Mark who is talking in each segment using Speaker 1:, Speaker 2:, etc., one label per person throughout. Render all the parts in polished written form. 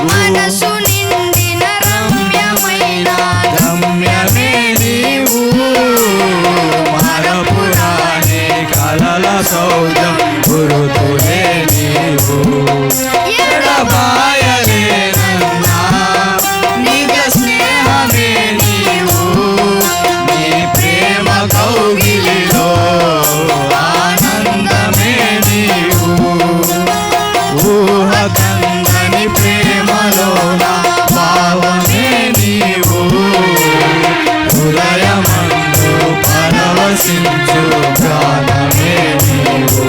Speaker 1: మనసు నిండిన రమ్యమైన
Speaker 2: రమ్యమే నీవు మరపురాని కలల సౌజం గురుతులే నీవు ఎడబాయలేనన్నా నిజ స్నేహమే నీవు నీ ప్రేమ కౌగిలిలో ఆనందమే నీవు ఊహ కందని ప్రేమలోన భావమే నీవు హృదయమందు పరవశించు గానమే నీవు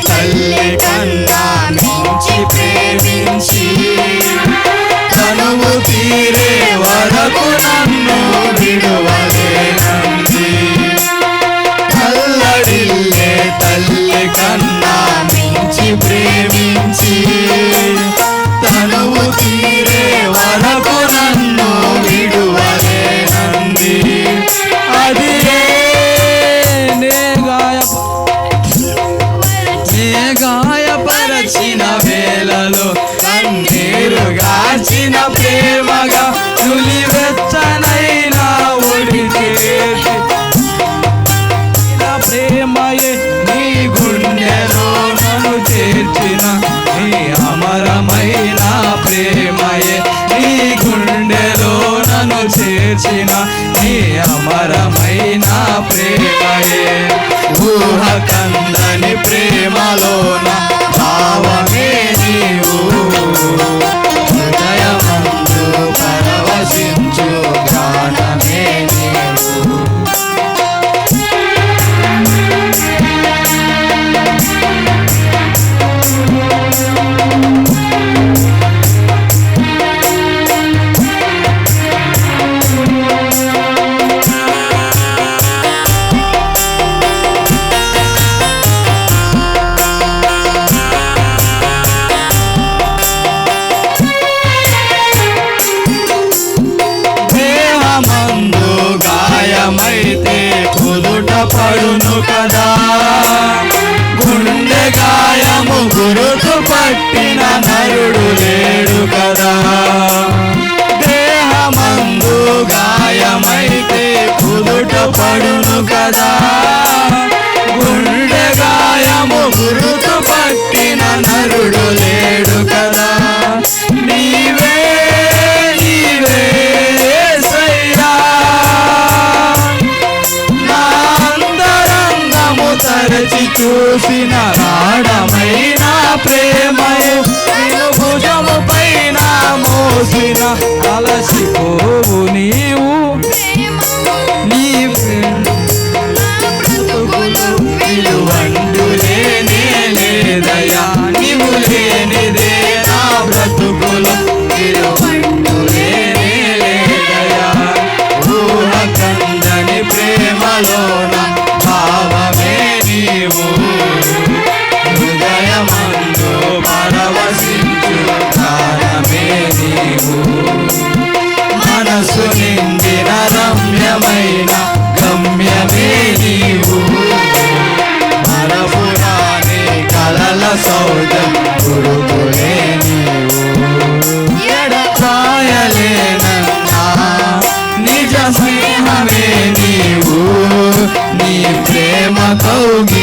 Speaker 2: తల్లి కన్నా మించి ప్రేమించి తనువు తీరే వరకు నన్ను విడువలేనంది తల్లడిల్లే తల్లి కన్నా మించి ప్రేమించి తనువు తీరే వరకు నన్ను విడువలేనంది అది గాయపరచిన వేళలో కన్నీరు గాచిన ప్రేమగా నులివెచ్చనైన ఒడిచేసి ప్రేమయే నీ గుండెలో నన్ను చేర్చిన నీ అమరమైన ప్రేమయే నీ గుండెలో నన్ను చేర్చిన నీ అమరమైన ప్రేమయే ఊహ కందని ప్రేమలోన భావమే నీవు హృదయమందు పరవశించు గానమే నీవు గాయమైతే కుదుట పడును కదా గుండె గాయము గురుతు పట్టిన నరుడు లేడు కదా దేహమందు గాయమైతే కుదుట పడును కదా గుండె గాయము గురుతు పట్టిన నరుడు లేడు కదా నీవే నీవే తరచి చూసిన రాడమైన ప్రేమయు నిన్ను భుజము పైన మోసిన అలసిపోవు నీవు నీ బ్రతుకులు విలువండు లేనే లేదయా నీవు లేనిదే నా బ్రతుకులు విలువండు లేనే లేదయా ఊహ కందని ప్రేమలోన భావమే నీవు హృదయమందు పరవశించు గానమే నీవు మనసు నిండిన రమ్యమైన గమ్యమే నీవు మరపురాని కలల సౌజం గురుతులే నీవు ఎడబాయలేనన్నా నిజ స్నేహమే నీవు నీ ప్రేమ కౌగిలిలో